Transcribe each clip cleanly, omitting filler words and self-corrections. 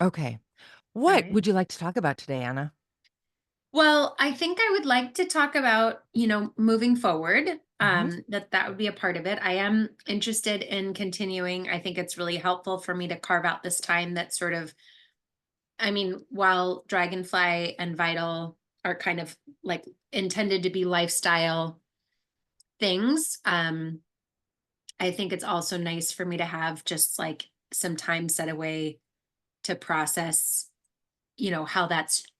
Okay. All What right. would you like to talk about today, Anna? Well, I think I would like to talk about, moving forward, Mhm. that would be a part of it. I am interested in continuing. I think it's really helpful for me to carve out this time that sort of, I mean, while Dragonfly and Vital are kind of like intended to be lifestyle things, I think it's also nice for me to have just like some time set away to process,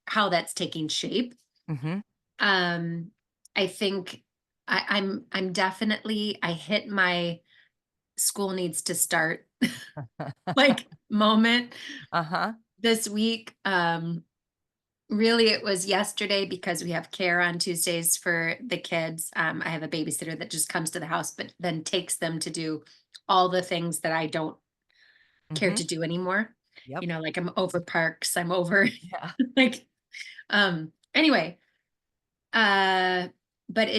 how that's taking shape. Mhm. Um, I think I'm definitely I hit my school needs to start like moment Uh-huh. this week. Really it was yesterday because we have care on Tuesdays for the kids. I have a babysitter that just comes to the house but then takes them to do all the things that I don't care Mhm. to do anymore. Yep. Like I'm over parks, I'm over Yeah. like anyway, Uh, but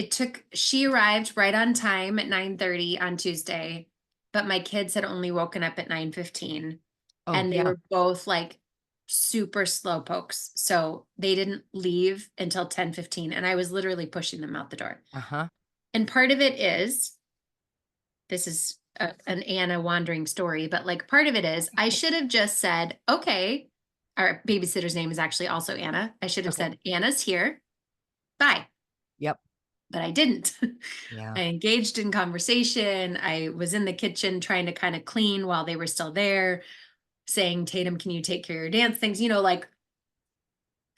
she arrived right on time at 9:30 on Tuesday, but my kids had only woken up at 9:15 Oh, and they yeah. were both like super slow pokes. So they didn't leave until 10:15 and I was literally pushing them out the door. Uh-huh. And part of it is this is an Anna wandering story, but like part of it is I should have just said, okay, our babysitter's name is actually also Anna. I should have Okay. said, Anna's here. Bye. Yep. But I didn't. Yeah. I engaged in conversation. I was in the kitchen trying to kind of clean while they were still there, saying, Tatum, can you take care of your dance things? Like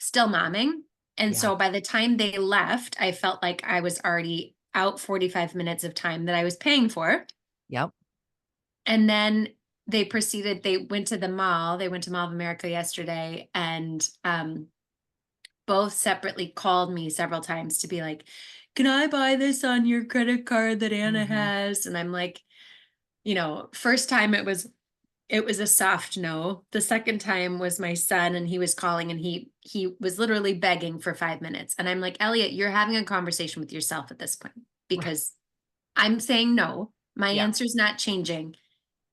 still momming. And Yeah. so by the time they left, I felt like I was already out 45 minutes of time that I was paying for. Yep. And then they went to the mall. They went to Mall of America yesterday and both separately called me several times to be like, "Can I buy this on your credit card that Anna Mhm. has?" And I'm like, first time it was a soft no. The second time was my son and he was calling and he was literally begging for 5 minutes. And I'm like, "Elliot, you're having a conversation with yourself at this point Right. because I'm saying no. My Yeah. answer's not changing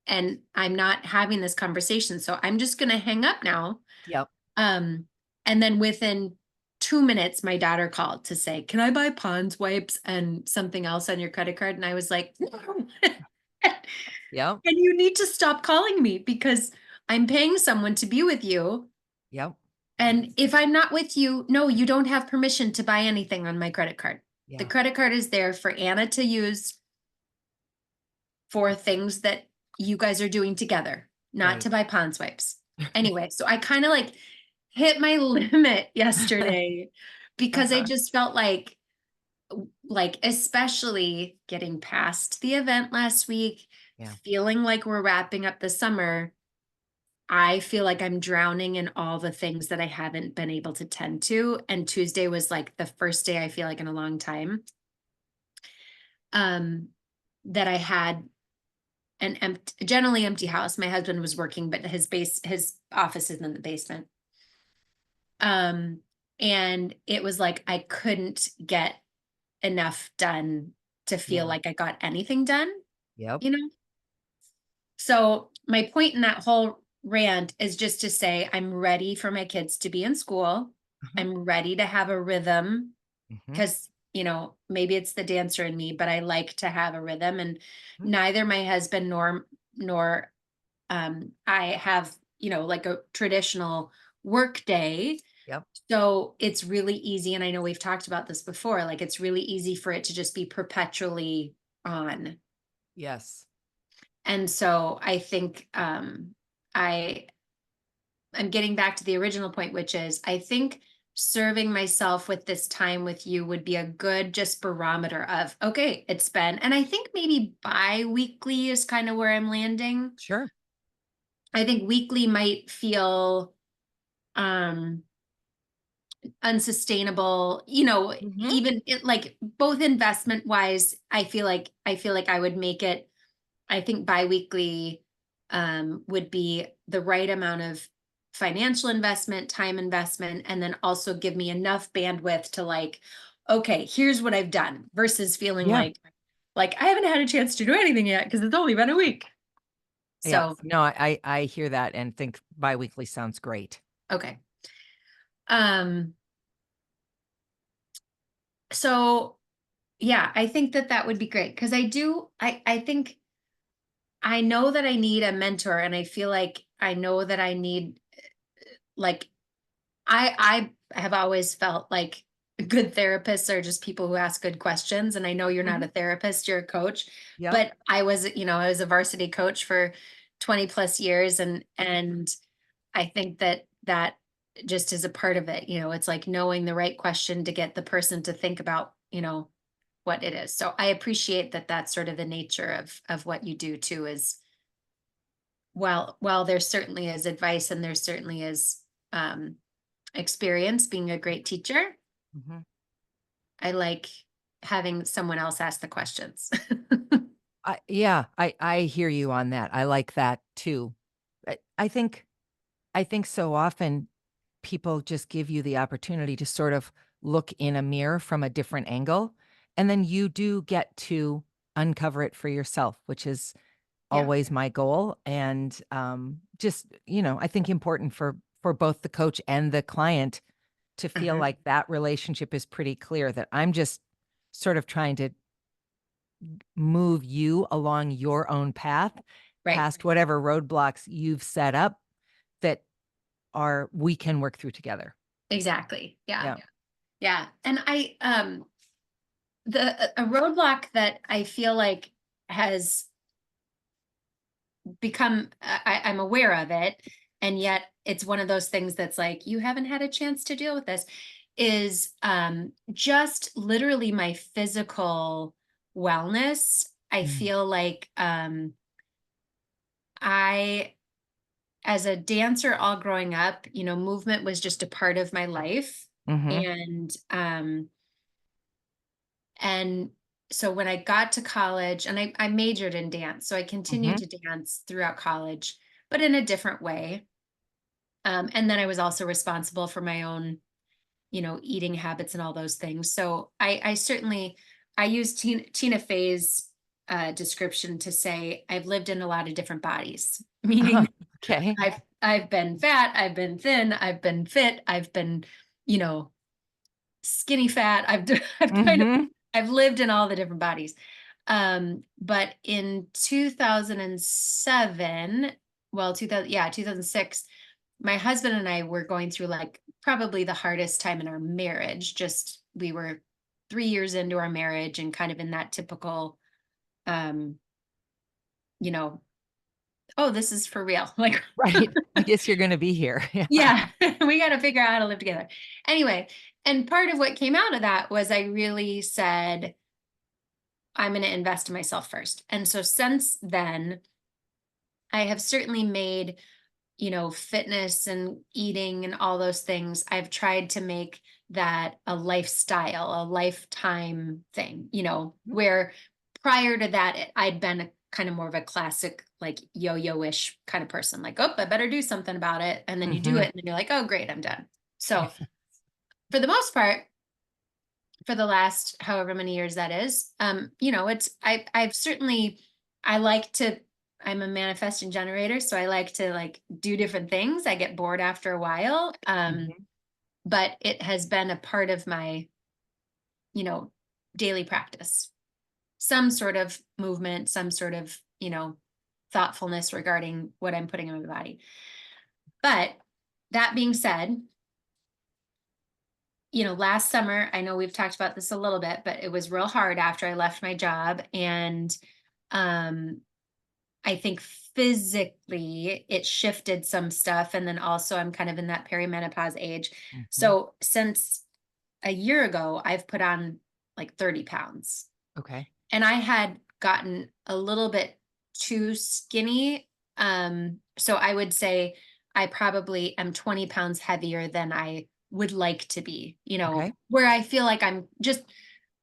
and I'm not having this conversation. So I'm just going to hang up now." Yep. Um, and then within 2 minutes, my daughter called to say, "Can I buy Pond's wipes and something else on your credit card?" And I was like, "No." Yep. And you need to stop calling me because I'm paying someone to be with you. Yep. And if I'm not with you, no, you don't have permission to buy anything on my credit card. The Yeah. credit card is there for Anna to use for things that you guys are doing together, not Right. to buy Pond's wipes. Anyway, so I kind of like hit my limit yesterday because I Uh-huh. just felt like especially getting past the event last week, Yeah. feeling like we're wrapping up the summer, I feel like I'm drowning in all the things that I haven't been able to tend to. And Tuesday was like the first day I feel like in a long time um that I had an generally empty house. My husband was working, but his office is in the basement. Um, and it was like I couldn't get enough done to feel Yeah. like I got anything done, Yep. you know? So my point in that whole rant is just to say I'm ready for my kids to be in school. Uh-huh. I'm ready to have a rhythm Mhm. because, maybe it's the dancer in me, but I like to have a rhythm and Mhm. neither my husband nor I have, like a traditional work day. Yep. So it's really easy. And I know we've talked about this before, like it's really easy for it to just be perpetually on. Yes. And so I think I I'm getting back to the original point, which is I think serving myself with this time with you would be a good just barometer of okay, it's been, and I think maybe bi-weekly is kind of where I'm landing. Sure. I think weekly might feel um unsustainable, Mhm. even like both investment wise, I feel like I would make it, I think biweekly would be the right amount of financial investment, time investment, and then also give me enough bandwidth to like, okay, here's what I've done versus feeling Yeah. like I haven't had a chance to do anything yet because it's only been a week. Yeah. So, No, I hear that and think biweekly sounds great. okay. Um, so yeah, I think that that would be great because I think I know that I need a mentor and I feel like I know that I need like I have always felt like good therapists are just people who ask good questions. And I know you're not Mhm. a therapist, you're a coach, Yep. but I was a varsity coach for 20 plus years. And I think that that just is a part of it. It's like knowing the right question to get the person to think about, what it is. So I appreciate that that's sort of the nature of what you do too is while there certainly is advice and there certainly is um experience being a great teacher, Mhm. I like having someone else ask the questions. I hear you on that. I like that too. I think so often people just give you the opportunity to sort of look in a mirror from a different angle, and then you do get to uncover it for yourself, which is Yeah. always my goal. And just, I think important for both the coach and the client to feel Uh-huh. like that relationship is pretty clear, that I'm just sort of trying to move you along your own path Right. past whatever roadblocks you've set up that are we can work through together. Exactly. Yeah. Yeah. Yeah. And a roadblock that I feel like has become, I'm aware of it. And yet it's one of those things that's like, you haven't had a chance to deal with this is just literally my physical wellness. I Mm. feel like I as a dancer all growing up, movement was just a part of my life. Mhm. And so when I got to college and I majored in dance, so I continued Mhm. to dance throughout college, but in a different way. And then I was also responsible for my own, eating habits and all those things. So I certainly I use Tina Fey's description to say I've lived in a lot of different bodies, meaning Okay. I've been fat, I've been thin, I've been fit, I've been, you know, skinny fat. I've kind of Mhm. I've lived in all the different bodies. But in 2007, well, 2000, yeah, 2006, my husband and I were going through like probably the hardest time in our marriage. Just we were 3 years into our marriage and kind of in that typical um, you know, oh, this is for real. Like Right. I guess you're gonna be here. Yeah. yeah, we got to figure out how to live together. Anyway, and part of what came out of that was I really said, I'm going to invest in myself first. And so since then, I have certainly made, fitness and eating and all those things, I've tried to make that a lifestyle, a lifetime thing, Mhm. where prior to that, I'd been a kind of more of a classic, like yo-yo ish kind of person, like, oh, I better do something about it. And then you do it Mhm. and then you're like, oh, great, I'm done. So for the most part, for the last however many years that is, I've certainly, I like to, I'm a manifesting generator, so I like to like do different things. I get bored after a while. Mhm. But it has been a part of my, you know, daily practice. Some sort of movement, some sort of, thoughtfulness regarding what I'm putting in my body. But that being said, last summer, I know we've talked about this a little bit, but it was real hard after I left my job. And um, I think physically it shifted some stuff. And then also, I'm kind of in that perimenopause age. Mhm. So since a year ago, I've put on like 30 pounds. Okay. And I had gotten a little bit too skinny. So I would say I probably am 20 pounds heavier than I would like to be, Okay. where I feel like I'm just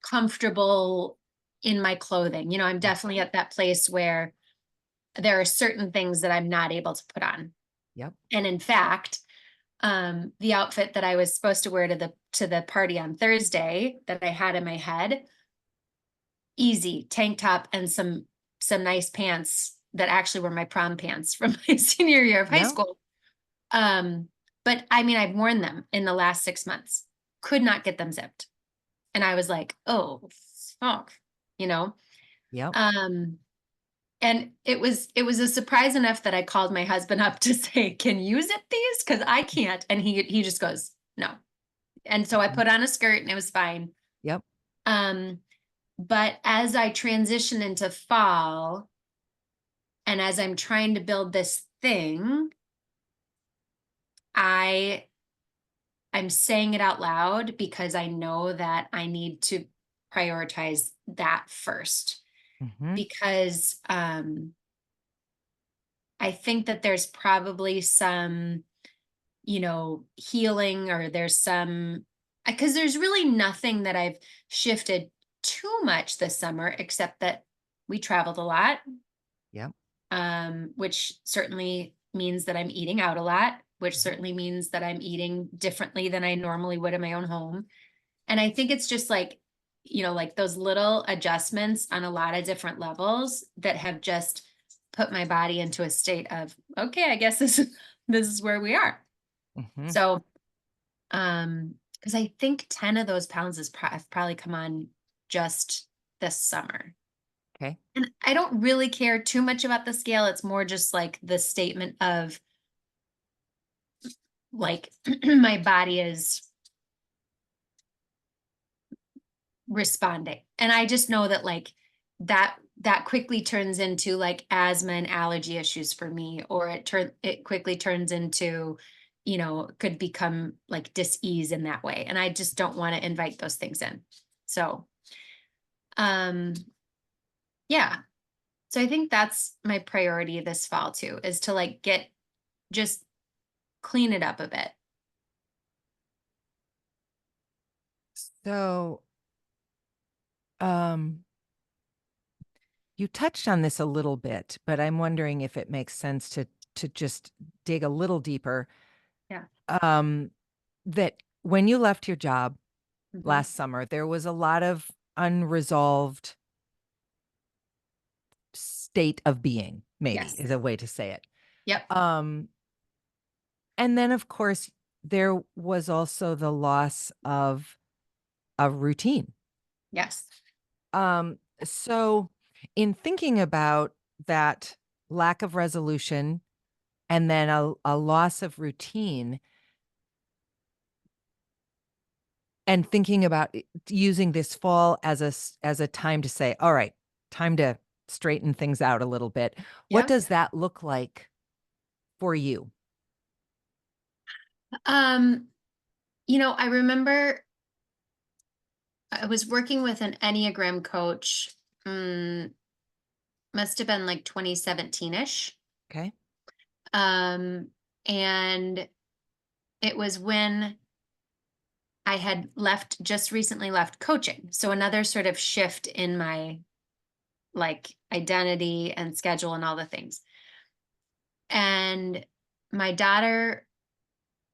comfortable in my clothing. I'm definitely Mhm. at that place where there are certain things that I'm not able to put on. Yep. And in fact, the outfit that I was supposed to wear to the party on Thursday that I had in my head, easy tank top and some nice pants that actually were my prom pants from my senior year of high Yeah. school. Um, but I mean, I've worn them in the last 6 months, could not get them zipped. And I was like, oh, fuck, you know? Yep. Um, and it was a surprise enough that I called my husband up to say, can you zip these? Cause I can't. And he just goes, no. And so I Mhm. put on a skirt and it was fine. Yep. Um, but as I transition into fall and as I'm trying to build this thing, I I'm saying it out loud because I know that I need to prioritize that first Mhm. because I think that there's probably some, healing or there's some because there's really nothing that I've shifted too much this summer except that we traveled a lot, Yep. which certainly means that I'm eating out a lot, which Mhm. certainly means that I'm eating differently than I normally would in my own home. And I think it's just like, like those little adjustments on a lot of different levels that have just put my body into a state of, okay, I guess this is where we are. Mhm. So, because I think 10 of those pounds have probably come on just this summer. Okay. And I don't really care too much about the scale. It's more just like the statement of like my body is responding. And I just know that like that quickly turns into like asthma and allergy issues for me, or it quickly turns into, could become like dis-ease in that way. And I just don't want to invite those things in. So um yeah. So I think that's my priority this fall too, is to like just clean it up a bit. So, um, you touched on this a little bit, but I'm wondering if it makes sense to just dig a little deeper. Yeah. Um, that when you left your job Hmm. last summer, there was a lot of unresolved state of being, maybe Yes. is a way to say it. Yep. Um, and then of course there was also the loss of a routine. Yes. So in thinking about that lack of resolution and then a loss of routine and thinking about using this fall as as a time to say, all right, time to straighten things out a little bit. What Yep. does that look like for you? Um, I remember I was working with an Enneagram coach, mm, must have been like 2017-ish. Okay. Um, and it was when I had just recently left coaching. So another sort of shift in my like identity and schedule and all the things. And my daughter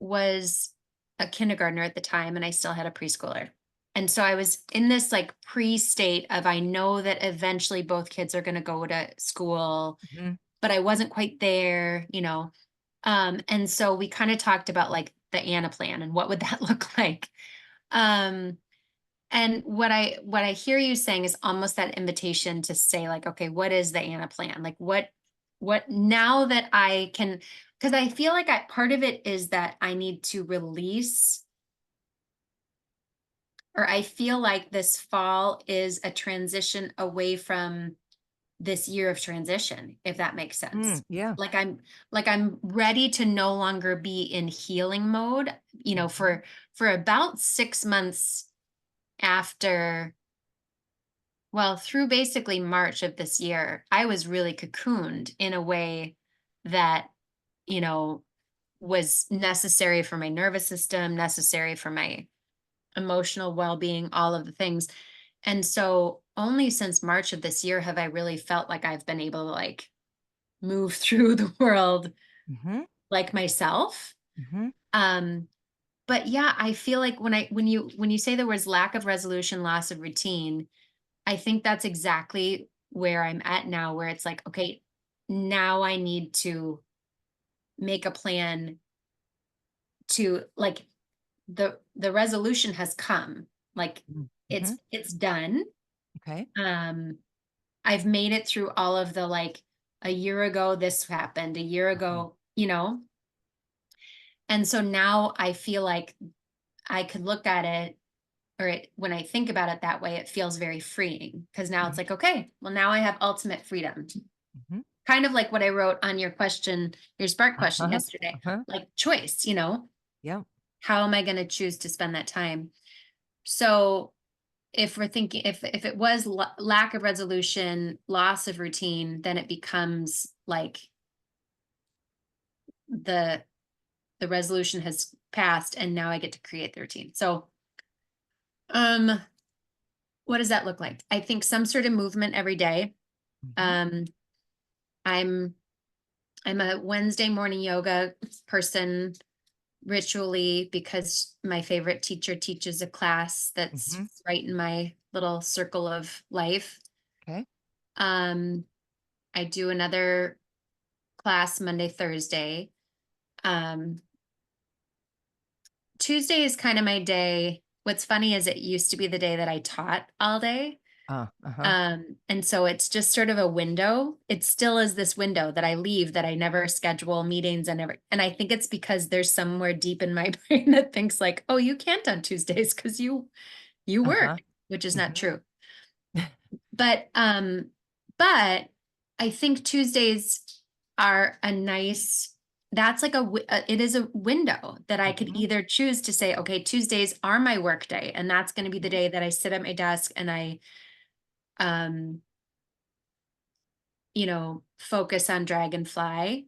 was a kindergartner at the time, and I still had a preschooler. And so I was in this like pre-state of I know that eventually both kids are going to go to school, Mhm. but I wasn't quite there. And so we kind of talked about like the Anna plan and what would that look like. Um, and what I hear you saying is almost that invitation to say like, okay, what is the Anna plan? Like what now that I can, because I feel like part of it is that I need to release, or I feel like this fall is a transition away from this year of transition, if that makes sense. Yeah. Like I'm ready to no longer be in healing mode, Mhm. for about 6 months after, well, through basically March of this year, I was really cocooned in a way that, you know, was necessary for my nervous system, necessary for my emotional well-being, all of the things. And so only since March of this year have I really felt like I've been able to like move through the world Mhm. like myself. Mhm. Um, but yeah, I feel like when you say the words lack of resolution, loss of routine, I think that's exactly where I'm at now, where it's like, okay, now I need to make a plan to like the resolution has come. Like Mm-hmm. it's done. Okay. Um I've made it through all of the like a year ago this happened, a year Uh-huh. ago, and so now I feel like I could look at it or when I think about it that way, it feels very freeing because now it's Mhm. like, okay, well, now I have ultimate freedom. Mhm. Kind of like what I wrote on your question, your spark question Uh-huh. yesterday, Uh-huh. like choice, Yeah. how am I going to choose to spend that time? So if we're thinking, if it was lack of resolution, loss of routine, then it becomes like the the resolution has passed and now I get to create the routine. So, um, what does that look like? I think some sort of movement every day. Mhm. Um, I'm I'm a Wednesday morning yoga person ritually because my favorite teacher teaches a class that's Mhm. right in my little circle of life. Okay. Um, I do another class Monday, Thursday. Um, Tuesday is kind of my day. What's funny is it used to be the day that I taught all day. Uh-huh. And so it's just sort of a window. It still is this window that I leave that I never schedule meetings and never, and I think it's because there's somewhere deep in my brain that thinks like, oh, you can't on Tuesdays because you Uh-huh. work, which is not Mhm. true. But but I think Tuesdays are a nice that's like it is a window that I could Mhm. either choose to say, okay, Tuesdays are my work day, and that's going to be the Mhm. day that I sit at my desk and I um focus on Dragonfly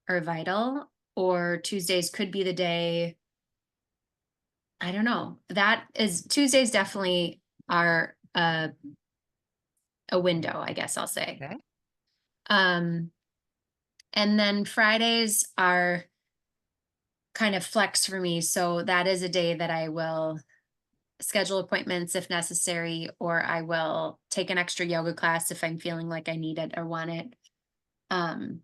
or Vital, or Tuesdays could be the day. I don't know. That is Tuesdays definitely are a window, I guess I'll say. Okay. Um, and then Fridays are kind of flex for me. So that is a day that I will schedule appointments if necessary, or I will take an extra yoga class if I'm feeling like I need it or want it. Um,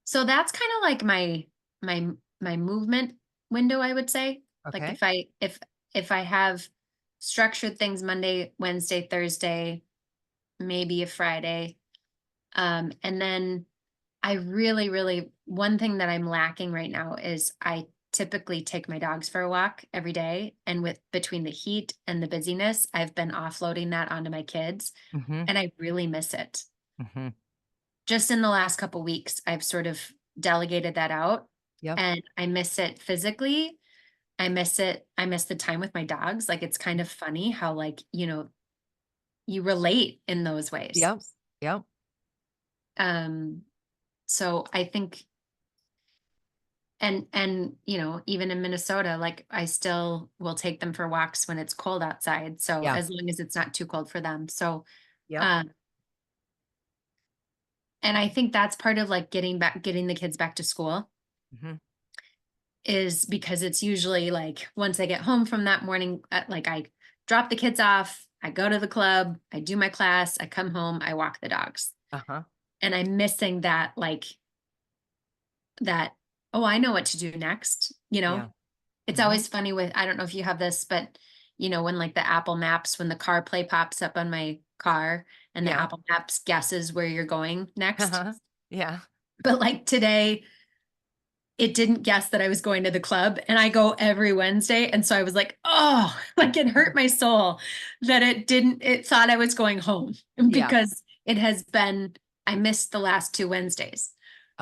So that's kind of like my movement window, I would say. Like Okay. if I have structured things Monday, Wednesday, Thursday, maybe a Friday. And then I really, really one thing that I'm lacking right now is I typically take my dogs for a walk every day. And with between the heat and the busyness, I've been offloading that onto my kids Mhm. and I really miss it. Mhm. Just in the last couple weeks, I've sort of delegated that out Yep. and I miss it physically. I miss it. I miss the time with my dogs. Like it's kind of funny how like, you relate in those ways. Yep. Yep. Um, so I think and even in Minnesota, like I still will take them for walks when it's cold outside. So Yeah. as long as it's not too cold for them. So Yep. um and I think that's part of like getting the kids back to school Mhm. is because it's usually like once I get home from that morning, like I drop the kids off, I go to the club, I do my class, I come home, I walk the dogs. Uh-huh. And I'm missing that, like that, oh, I know what to do next. Yeah. It's Mhm. always funny with, I don't know if you have this, but when like the Apple Maps, when the CarPlay pops up on my car and the Yeah. Apple Maps guesses where you're going next. Uh-huh. Yeah. But like today, it didn't guess that I was going to the club and I go every Wednesday. And so I was like, oh, like it hurt my soul that it thought I was going home Yeah. because I missed the last two Wednesdays.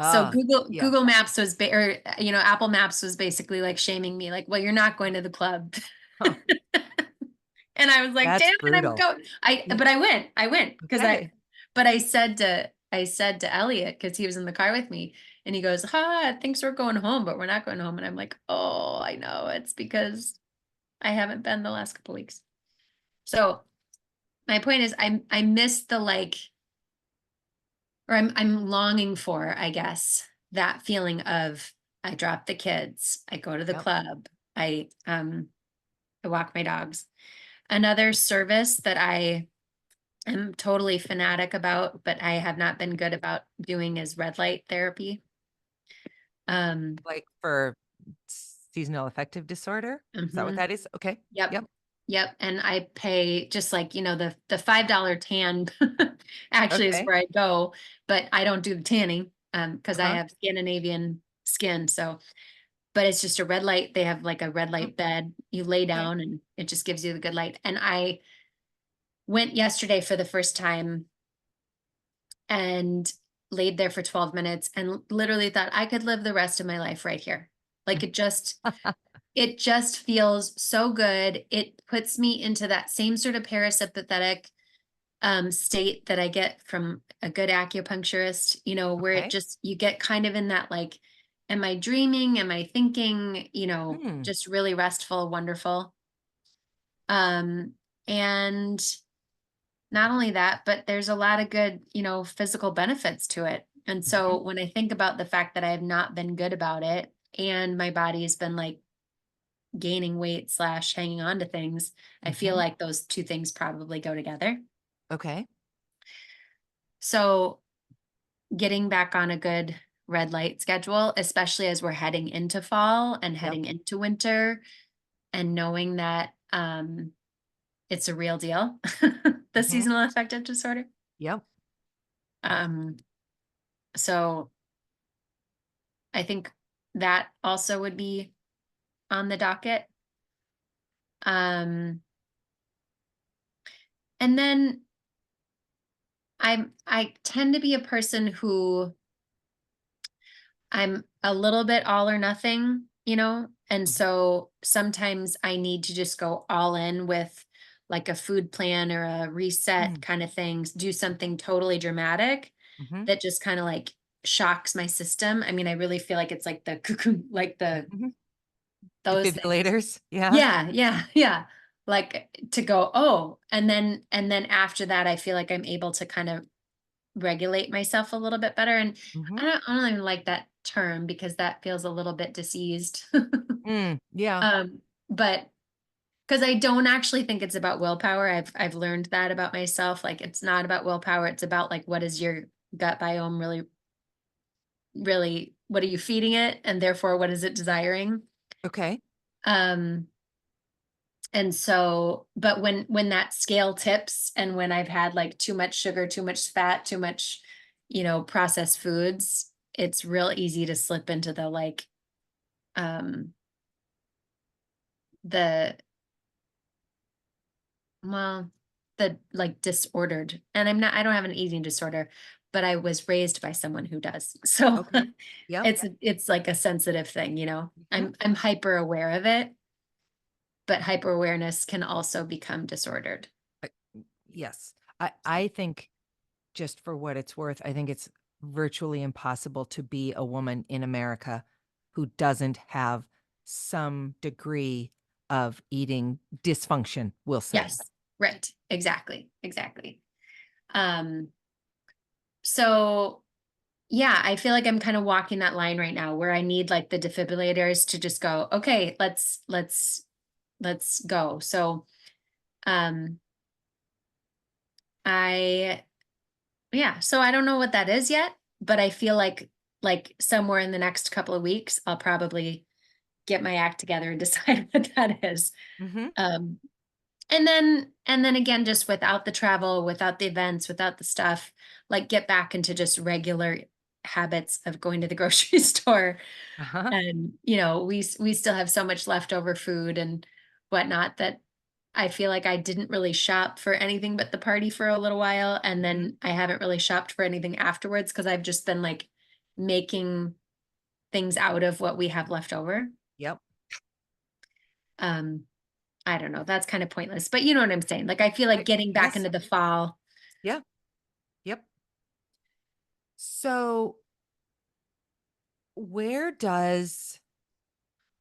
So Ah, yeah. Google Maps was, Apple Maps was basically like shaming me, like, well, you're not going to the club. Huh. And I was like, damn That's it, I'm brutal. going. Y But I went because Okay. but I said to Elliot, because he was in the car with me, and he goes, I think we're going home, but we're not going home. And I'm like, oh, I know. It's because I haven't been the last couple weeks. So my point is I miss the like, or I'm longing for, I guess, that feeling of I drop the kids, I go to the Yep. club, I walk my dogs. Another service that I I'm totally fanatic about, but I have not been good about doing is red light therapy. Um, Like for seasonal affective disorder? Is that what mhm. that is? Okay. Yep. Yep. Yep, and I pay just like, the $5 tan actually is Okay. where I go, but I don't do the tanning, because I Uh-huh. have Scandinavian skin, so but it's just a red light. They have like a red Mm, light bed. You lay okay. down and it just gives you the good light. And I went yesterday for the first time and laid there for 12 minutes and literally thought I could live the rest of my life right here. Like it just feels so good. It puts me into that same sort of parasympathetic state that I get from a good acupuncturist, where it Okay. just you get kind of in that like, am I dreaming? Am I thinking? Hmm. Just really restful, wonderful. Um, and not only that, but there's a lot of good, physical benefits to it. And Mhm, so when I think about the fact that I have not been good about it and my body has been like gaining weight slash hanging on to things, I feel mhm. like those two things probably go together. Okay. So getting back on a good red light schedule, especially as we're heading into fall and Yep. heading into winter, and knowing that it's a real deal, the Mhm. seasonal affective disorder. Yep. Um, so I think that also would be on the docket. Um, and then I tend to be a person who I'm a little bit all or nothing, and Mhm, so sometimes I need to just go all in with like a food plan or a reset mm, kind of things, do something totally dramatic mhm, that just kind of like shocks my system. I mean, I really feel like it's like the cuckoo, like mhm. those things. Defibrillators? Yeah. Yeah, yeah, yeah. Like to go, oh, and then after that, I feel like I'm able to kind of regulate myself a little bit better. And Mhm. I don't even like that term because that feels a little bit diseased. Mm, yeah. But because I don't actually think it's about willpower. I've learned that about myself. Like it's not about willpower. It's about like what is your gut biome really, really, what are you feeding it? And therefore what is it desiring? Okay. Um, and so, but when that scale tips and when I've had like too much sugar, too much fat, too much, processed foods, it's real easy to slip into the like um the well, the like disordered. And I don't have an eating disorder, but I was raised by someone who does. So Okay. Yep. it's like a sensitive thing, Mhm. I'm hyper aware of it, but hyper awareness can also become disordered. Uh, yes. I think just for what it's worth, I think it's virtually impossible to be a woman in America who doesn't have some degree of eating dysfunction, we'll say. Yes. Right. Exactly. Exactly. Um, so yeah, I feel like I'm kind of walking that line right now where I need like the defibrillators to just go, okay, let's go. So um I yeah, so I don't know what that is yet, but I feel like somewhere in the next couple of weeks I'll probably get my act together and decide what that is. Mhm. Um and then again, just without the travel, without the events, without the stuff, like get back into just regular habits of going to the grocery store. Uh-huh. And we still have so much leftover food and whatnot that I feel like I didn't really shop for anything but the party for a little while, and Mhm. then I haven't really shopped for anything afterwards because I've just been like making things out of what we have left over. Yep. um I don't know, that's kind of pointless, but you know what I'm saying. Like I feel like I getting back yes. into the fall. Yeah. Yep. So,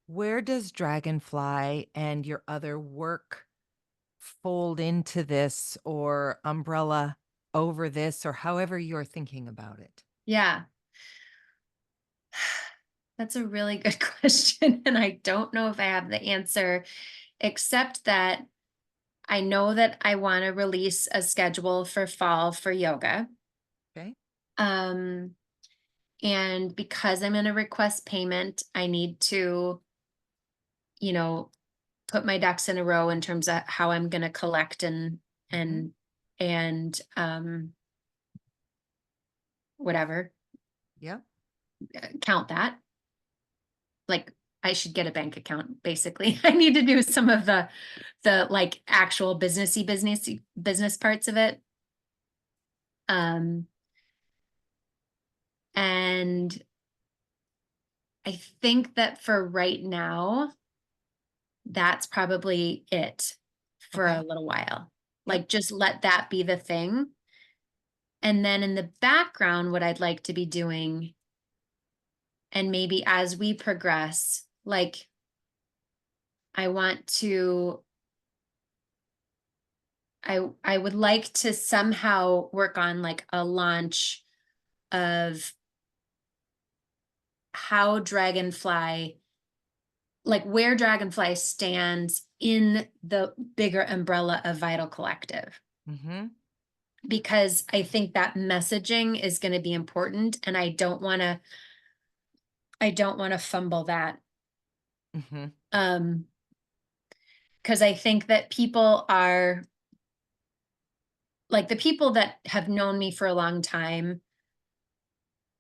where does Dragonfly and your other work fold into this or umbrella over this or however you're thinking about it? Yeah, that's a really good question, and I don't know if I have the answer, except that I know that I want to release a schedule for fall for yoga. Okay. Um, and because I'm in a request payment, I need to, you know, put my ducks in a row in terms of how I'm going to collect Hmm. and and whatever, Yep. count that. Like I should get a bank account basically. I need to do some of the like actual business parts of it. Um and I think that for right now, that's probably it for a Okay. little while. Yep. Like just let that be the thing. And then in the background, what I'd like to be doing, and maybe as we progress, like I want to, I would like to somehow work on like a launch of how Dragonfly, like where Dragonfly stands in the bigger umbrella of Vital Collective. Hmm. Because I think that messaging is going to be important and I don't want to fumble that. Hmm. Um because I think that people are like the people that have known me for a long time,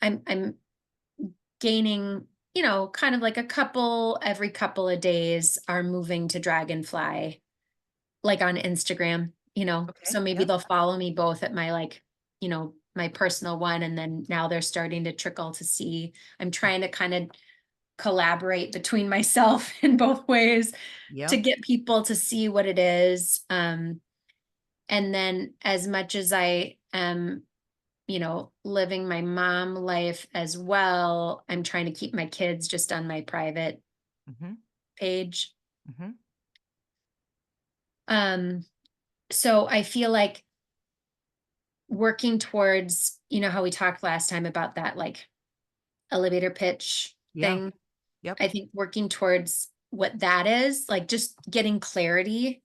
I'm gaining, kind of like a couple every couple of days are moving to Dragonfly, like on Instagram, Okay. so maybe Yep. they'll follow me both at my like, my personal one, and then now they're starting to trickle to see. I'm trying to kind of collaborate between myself in both ways to Yep. get people to see what it is. And then as much as I am, living my mom life as well, I'm trying to keep my kids just on my private Hmm. page. Hmm. Um, so I feel like working towards, how we talked last time about that like elevator pitch Yeah. thing. Yep. I think working towards what that is, like just getting clarity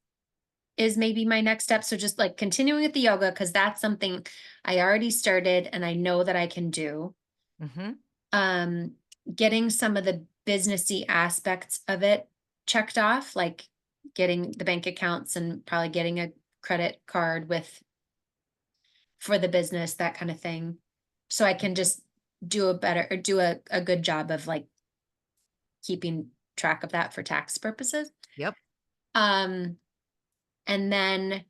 is maybe my next step. So just like continuing with the yoga, because that's something I already started and I know that I can do. Hmm. Um, getting some of the businessy aspects of it checked off, like getting the bank accounts and probably getting a credit card with for the business, that kind of thing. So I can just do a better or do a good job of like keeping track of that for tax purposes. Yep. Um, and then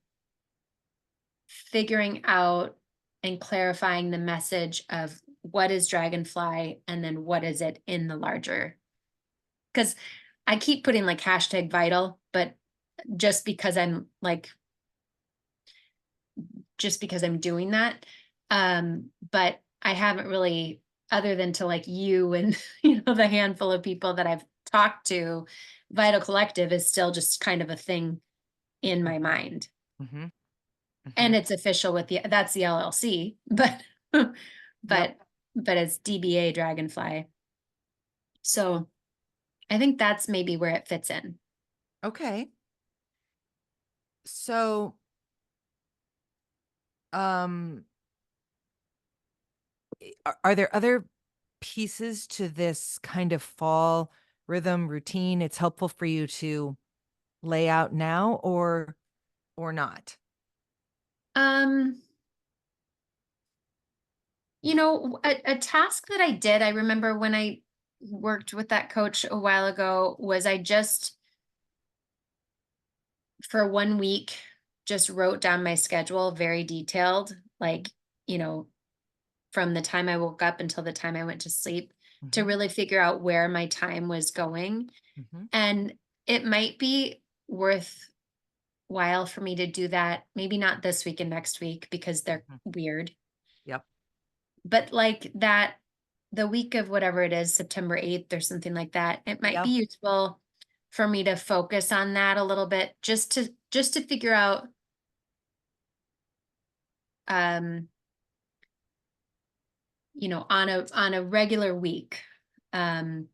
figuring out and clarifying the message of what is Dragonfly and then what is it in the larger. Because I keep putting like hashtag vital, but just because I'm like, just because I'm doing that. But I haven't really, other than to like you and the handful of people that I've talked to, Vital Collective is still just kind of a thing in my mind. Hmm. And Hmm. it's official with that's the LLC, but but Yep. but it's DBA Dragonfly. So I think that's maybe where it fits in. Okay. So, um, are there other pieces to this kind of fall rhythm routine it's helpful for you to lay out now or not? Um, a task that I did, I remember when I worked with that coach a while ago, was I just for 1 week just wrote down my schedule very detailed, like, you know, from the time I woke up until the time I went to sleep to Mhm. really figure out where my time was going. Mhm. And it might be worthwhile for me to do that. Maybe not this week and next week because they're Mhm. weird, Yep. but like that, the week of whatever it is, September 8th or something like that, it might be Yeah. useful for me to focus on that a little bit just to figure out um on a regular week, um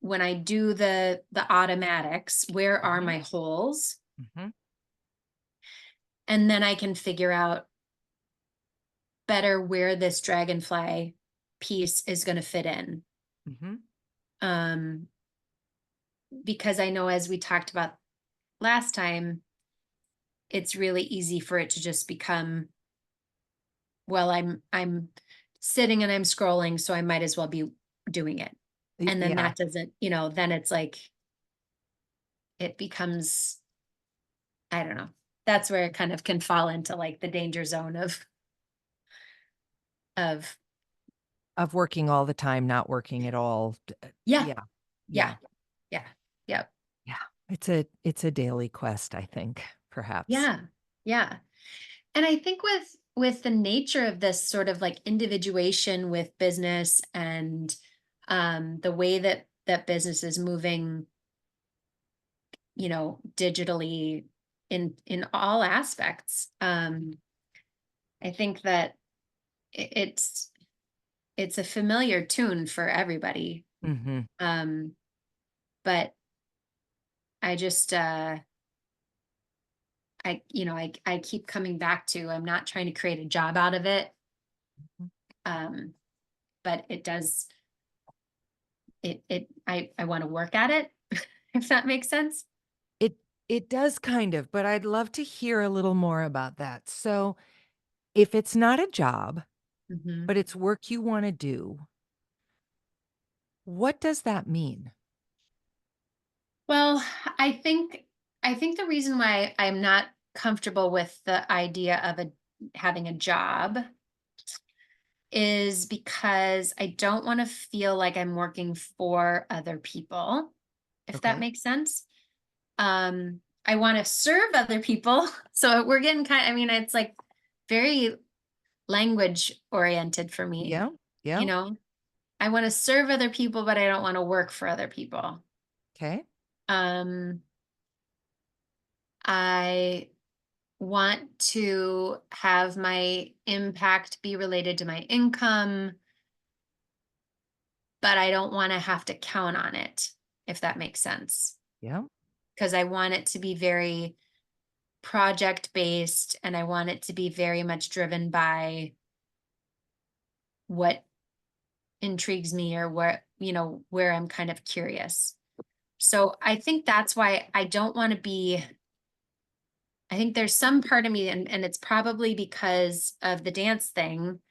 when I do the automatics, where are Mhm. my holes? Mhm. And then I can figure out better where this dragonfly piece is going to fit in. Mm-hmm. Um, because I know, as we talked about last time, it's really easy for it to just become, well, I'm sitting and I'm scrolling, so I might as well be doing it. And then Yeah. that doesn't, then it's like it becomes, I don't know. That's where it kind of can fall into like the danger zone of Of working all the time, not working at all. yeah, Yeah. yeah, Yeah. yeah, yeah, Yeah. It's a daily quest, I think, perhaps. yeah, yeah. And I think with the nature of this sort of like individuation with business, and the way that business is moving, digitally in all aspects. I think that it's a familiar tune for everybody. Mm-hmm. Um, but I just I keep coming back to, I'm not trying to create a job out of it. Um, but it does I want to work at it, if that makes sense. It it does kind of, but I'd love to hear a little more about that. So, if it's not a job, Mhm. but it's work you want to do, what does that mean? Well, I think I think the reason why I'm not comfortable with the idea of a having a job is because I don't want to feel like I'm working for other people, if that Okay. makes sense. I want to serve other people. So we're getting I mean, it's like very language oriented for me, Yeah. you Yeah. know? I want to serve other people, but I don't want to work for other people. Okay. Um, I want to have my impact be related to my income, but I don't want to have to count on it, if that makes sense. Yeah. Because I want it to be very project based, and I want it to be very much driven by what intrigues me, or where I'm kind of curious. So I think that's why I don't want to be, I think there's some part of me, and it's probably because of the dance thing,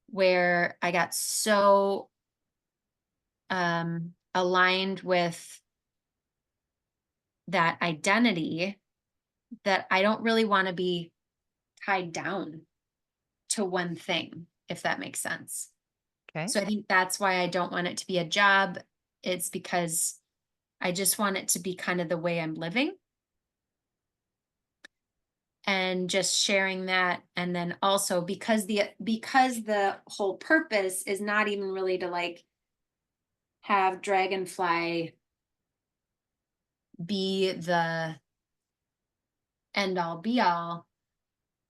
where I got so aligned with that identity that I don't really want to be tied down to one thing, if that makes sense. Okay. So I think that's why I don't want it to be a job. It's because I just want it to be kind of the way I'm living, and just sharing that. And then also, because the whole purpose is not even really to like have Dragonfly be the end all be all.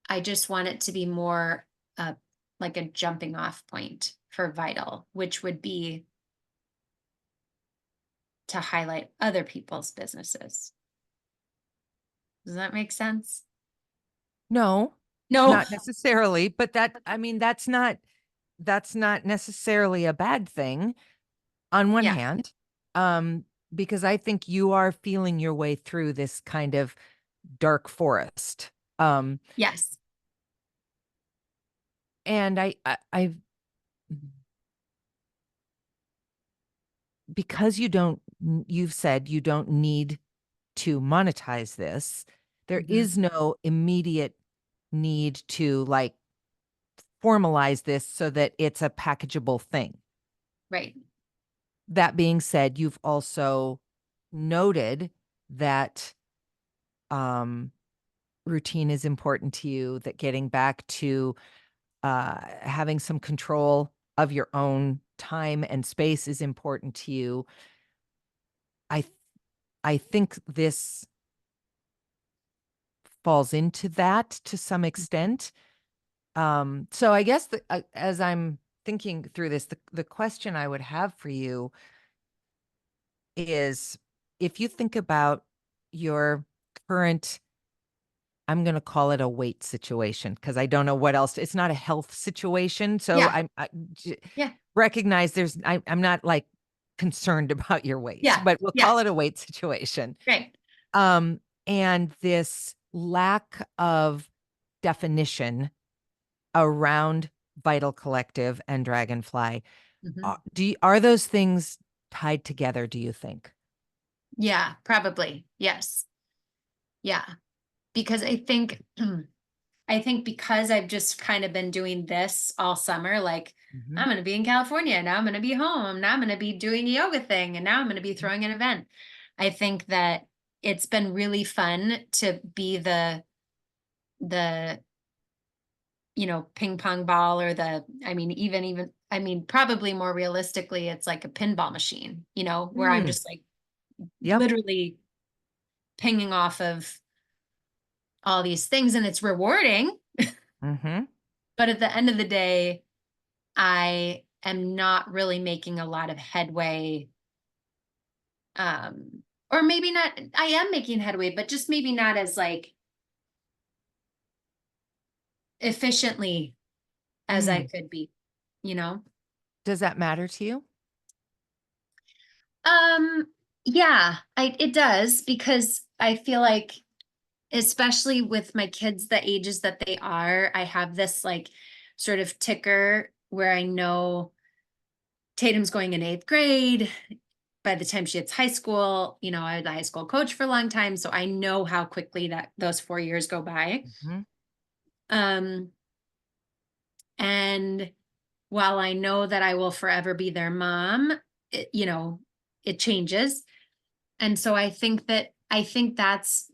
I just want it to be more uh, like a jumping off point for Vital, which would be to highlight other people's businesses. Does that make sense? No, No. not necessarily, but I mean, that's not necessarily a bad thing on one Yeah. hand. Um, because I think you are feeling your way through this kind of dark forest. Um, Yes. and I because you've said you don't need to monetize this, there Mhm. is no immediate need to like formalize this so that it's a packageable thing. Right. That being said, you've also noted that um, routine is important to you, that getting back to having some control of your own time and space is important to you. I th- I think this falls into that to some extent. So I guess as I'm thinking through this, the question I would have for you is, if you think about your current I'm gonna call it a weight situation because I don't know what else it's not a health situation, so Yeah. I j Yeah. recognize I'm not, like, concerned about your weight, Yeah. but we'll Yeah. call it a weight situation. Right. And this lack of definition around Vital Collective and Dragonfly, Mhm. are those things tied together, do you think? Yeah, probably. Yes. Yeah. Because I think I think because I've just kind of been doing this all summer, like Mhm, I'm going to be in California, now I'm going to be home, now I'm going to be doing a yoga thing, and now I'm going to be mhm, throwing an event. I think that it's been really fun to be the ping pong ball, or I mean, even I mean, probably more realistically, it's like a pinball machine, where I'm mm, just like yep, literally pinging off of all these things, and it's rewarding. mhm, But at the end of the day, I am not really making a lot of headway. Or maybe not, I am making headway, but just maybe not as like efficiently as I mm. could be, you know? Does that matter to you? Um, yeah, it does, because I feel like, especially with my kids the ages that they are, I have this like sort of ticker where I know Tatum's going in 8th grade. By the time she hits high school, I was a high school coach for a long time, so I know how quickly that those 4 years go by. Mhm, Um, and while I know that I will forever be their mom, it changes. And so I think that's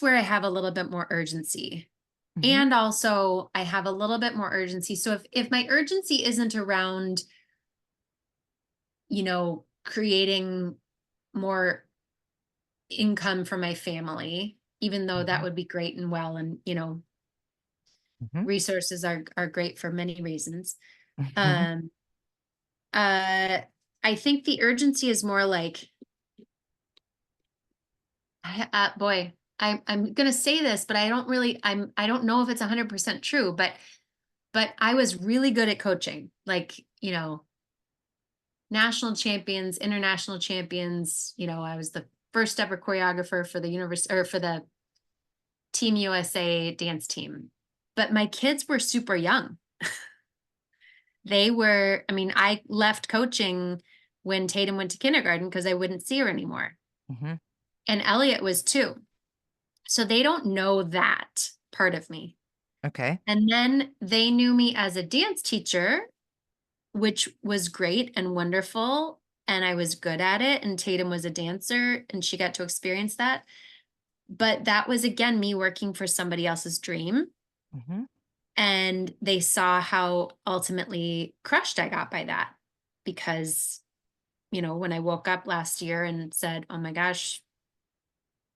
where I have a little bit more urgency. mhm, And also I have a little bit more urgency. So if my urgency isn't around, creating more income for my family, even though that mhm, would be great and well, and mhm, resources are great for many reasons. mhm, Um uh I think the urgency is more like, boy, I'm gonna say this, but I don't know if it's 100% true, but I was really good at coaching, like, national champions, international champions. I was the first ever choreographer for the universe, or for the Team USA dance team. But my kids were super young. I mean, I left coaching when Tatum went to kindergarten because I wouldn't see her anymore. mhm. And Elliot was too. So they don't know that part of me. Okay. And then they knew me as a dance teacher, which was great and wonderful. And I was good at it. And Tatum was a dancer and she got to experience that. But that was, again, me working for somebody else's dream. Mhm, And they saw how ultimately crushed I got by that, because, when I woke up last year and said, oh my gosh,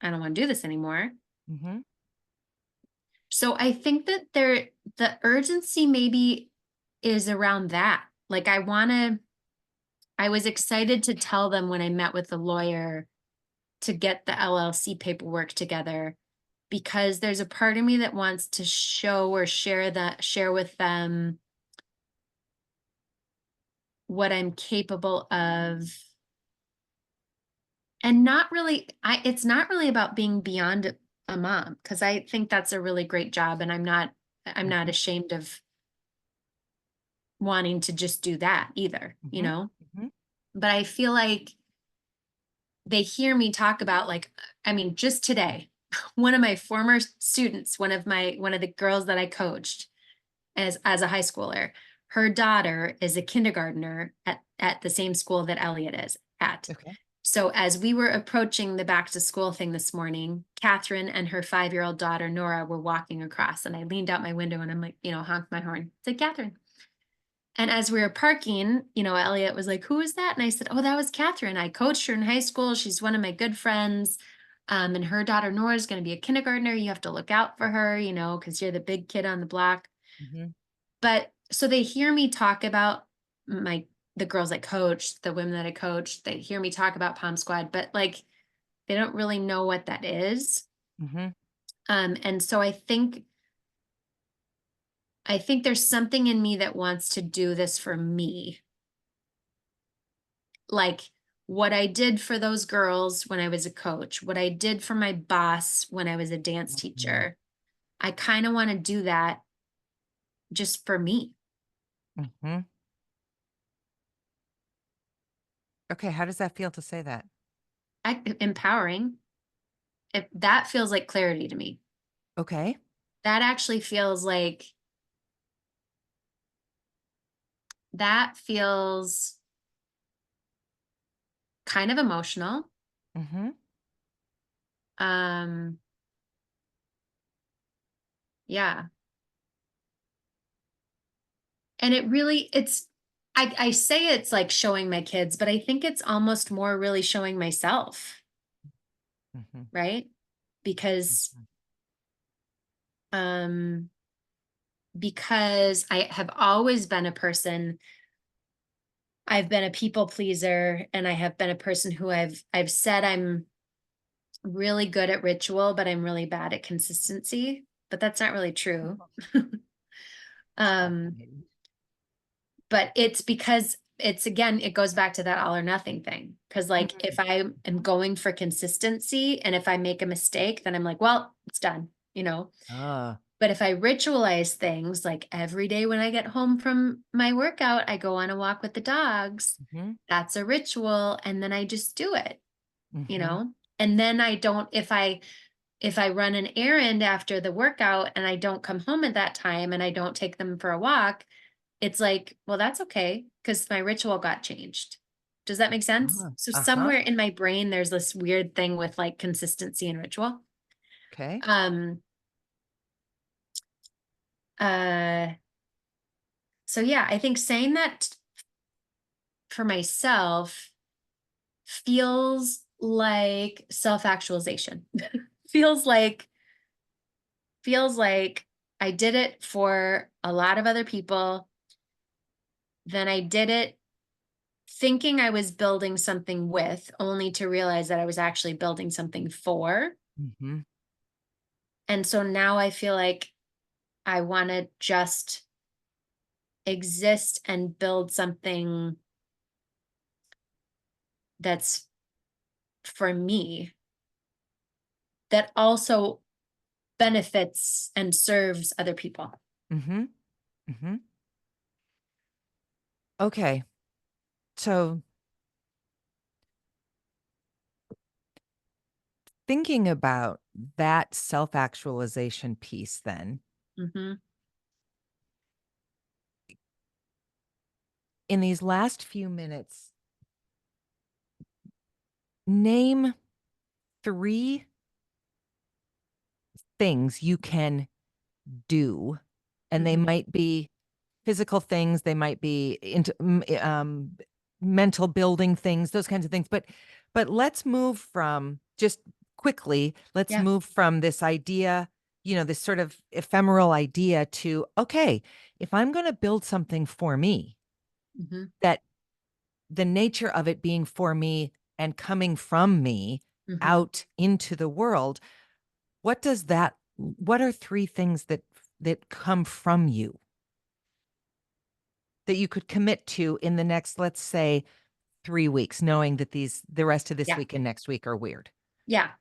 I don't want to do this anymore. mhm, So I think that the urgency maybe is around that. Like, I was excited to tell them when I met with the lawyer to get the LLC paperwork together, because there's a part of me that wants to show or share with them what I'm capable of. And not really, it's not really about being beyond a mom, because I think that's a really great job, and I'm not mhm, ashamed of wanting to just do that either. mhm, mhm, But I feel like they hear me talk about, like, I mean, just today, one of my former students, one of the girls that I coached as a high schooler, her daughter is a kindergartner at the same school that Elliot is at. okay. So as we were approaching the back to school thing this morning, Catherine and her 5-year-old daughter Nora were walking across, and I leaned out my window and I'm like, honked my horn. Said Catherine. And as we were parking, Elliot was like, "Who is that?" And I said, "Oh, that was Catherine. I coached her in high school. She's one of my good friends. And her daughter Nora is going to be a kindergartner. You have to look out for her, because you're the big kid on the block." Mhm, But so they hear me talk about the girls I coached, the women that I coached. They hear me talk about Palm Squad, but like they don't really know what that is. Mm-hmm. And so I think there's something in me that wants to do this for me. Like what I did for those girls when I was a coach, what I did for my boss when I was a dance teacher. I kind of want to do that just for me. Mm-hmm. Okay, how does that feel to say that? Empowering. If that feels like clarity to me. Okay. That actually feels like that feels kind of emotional. Mm-hmm. Um, yeah. And it really, I say it's like showing my kids, but I think it's almost more really showing myself, Mm-hmm. right? Because, um, because I have always been a person, I've been a people pleaser, and I have been a person who I've said I'm really good at ritual, but I'm really bad at consistency. But that's not really true. It's um, fascinating. but it's because it's again, it goes back to that all or nothing thing. Cause like if I am going for consistency and if I make a mistake, then I'm like, well, it's done, you know. Ah. But if I ritualize things like every day when I get home from my workout, I go on a walk with the dogs. Mm-hmm. That's a ritual. And then I just do it, you Mm-hmm. know. And then I don't, if I run an errand after the workout and I don't come home at that time and I don't take them for a walk, it's like, well, that's okay because my ritual got changed. Does that make sense? Ah. So Uh-huh. somewhere in my brain, there's this weird thing with like consistency and ritual. Okay. Um, uh, so yeah, I think saying that for myself feels like self-actualization. feels like feels like I did it for a lot of other people. Then I did it thinking I was building something with, only to realize that I was actually building something for. Mm-hmm. And so now I feel like I want to just exist and build something that's for me that also benefits and serves other people. Mm-hmm. Mm-hmm. Okay. So thinking about that self-actualization piece, then Hmm. in these last few minutes, name 3 things you can do, and they Hmm. might be physical things, they might be into mental building things, those kinds of things. But let's move from just quickly, let's Yeah. move from this idea, this sort of ephemeral idea to, okay, if I'm going to build something for me, Hmm. that the nature of it being for me and coming from me Hmm. out into the world, what are 3 things that come from you that you could commit to in the next, let's say, 3 weeks, knowing that the rest of this Yeah. week and next week are weird? Yeah.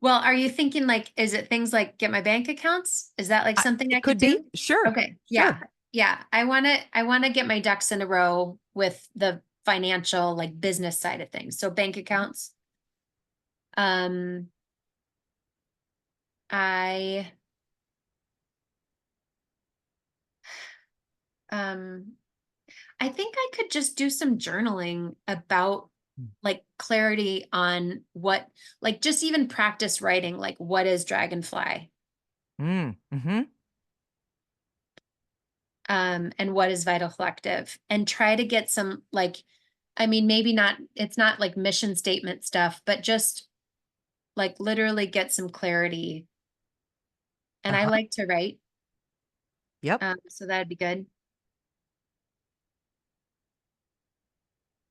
Well, are you thinking like, is it things like get my bank accounts? Is that like something I It could could do? be. Sure. Okay. Yeah. Sure. Yeah. I want to get my ducks in a row with the financial, like business side of things. So bank accounts. Um, I, um, I think I could just do some journaling about like clarity on what, like just even practice writing, like what is Dragonfly? Mm-hmm. And what is Vital Collective, and try to get some like, I mean, maybe not, it's not like mission statement stuff, but just like literally get some clarity. And I Uh-huh. like to write, Yep. so that'd be good.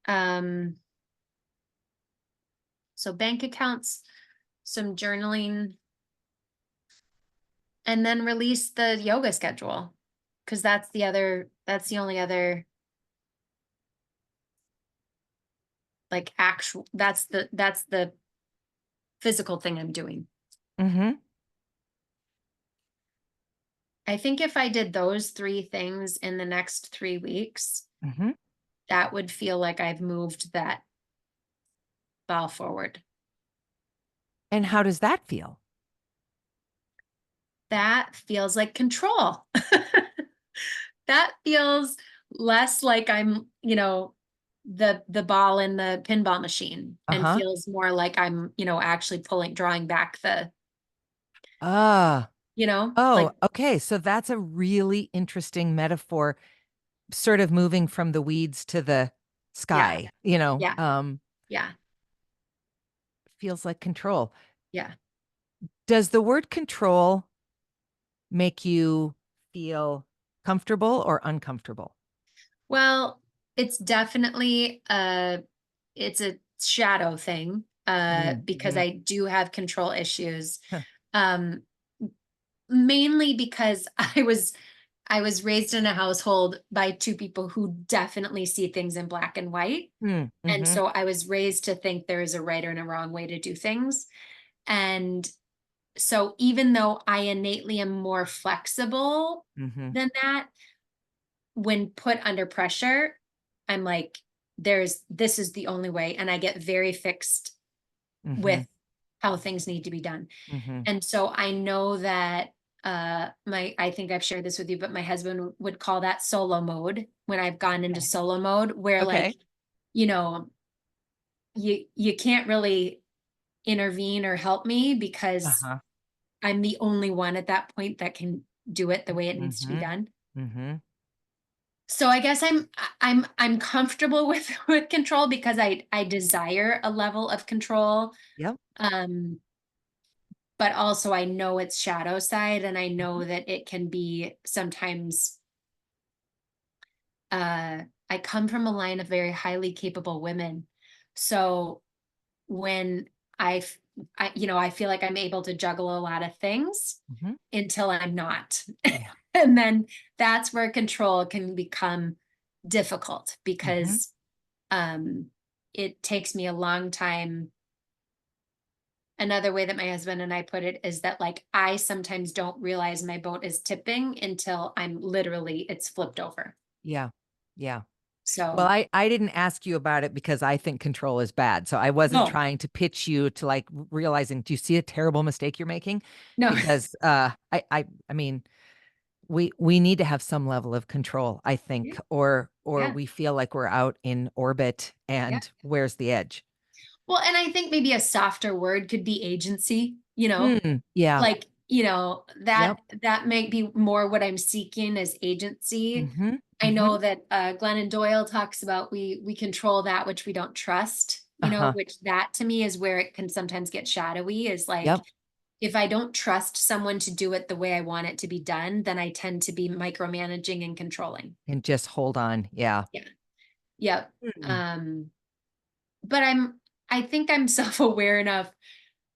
Um, so bank accounts, some journaling, and then release the yoga schedule. Cause that's the only other like actual, that's the physical thing I'm doing. Mm-hmm. I think if I did those 3 things in the next 3 weeks, Mm-hmm. that would feel like I've moved that ball forward. And how does that feel? That feels like control. That feels less like I'm, the ball in the pinball machine, and Uh-huh. feels more like I'm, actually drawing back Ah. Oh, like, okay. So that's a really interesting metaphor, sort of moving from the weeds to the yeah, sky, yeah, yeah, feels like control. yeah. Does the word control make you feel comfortable or uncomfortable? Well, it's definitely it's a shadow thing, because Mm-hmm. I do have control issues. Huh. Um, Mainly because I was raised in a household by 2 people who definitely see things in black and white. And Mm-hmm. so I was raised to think there is a right and a wrong way to do things. And so even though I innately am more flexible Mm-hmm. than that, when put under pressure, I'm like, this is the only way. And I get very fixed Mm-hmm. with how things need to be done. Mm-hmm. And so I know that I think I've shared this with you, but my husband would call that solo mode, when I've gone into solo mode, where like, Okay. you know, you can't really intervene or help me because Uh-huh. I'm the only one at that point that can do it the way it needs to be Mm-hmm. done. Mm-hmm. So I guess I'm comfortable with with control, because I desire a level of control. Yep. Um, but also I know its shadow side, and I Mhm. know that it can be sometimes, I come from a line of very highly capable women. So when I, f- I feel like I'm able to juggle a lot of things Mhm. until I'm not. Yeah. And then that's where control can become difficult, Mhm. because um it takes me a long time. Another way that my husband and I put it is that, like, I sometimes don't realize my boat is tipping until it's flipped over. Yeah. Yeah. Well, So I didn't ask you about it because I think control is bad. So I wasn't no, trying to pitch you to like realizing, do you see a terrible mistake you're making? no. Because I mean, we need to have some level of control, I Yeah, think, or yeah, we feel like we're out in orbit yeah. and where's the edge? Well, and I think maybe a softer word could be agency. Yeah. Like, Yep. that might be more what I'm seeking, as agency. Mhm. I know Mhm. that Glennon Doyle talks about, we control that which we don't trust, Uh-huh. which, that to me is where it can sometimes get shadowy, is like, Yep. if I don't trust someone to do it the way I want it to be done, then I tend to be micromanaging and controlling. And just hold on. Yeah. Yeah. Yep. Mm. Um, but I think I'm self-aware enough,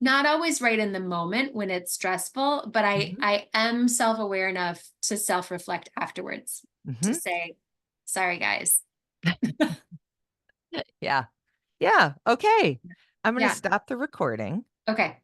not always right in the moment when it's stressful, but I Mhm. I am self-aware enough to self-reflect afterwards, to Mhm. say, sorry guys. Yeah. Yeah. Okay. I'm going to Yeah. stop the recording. Okay.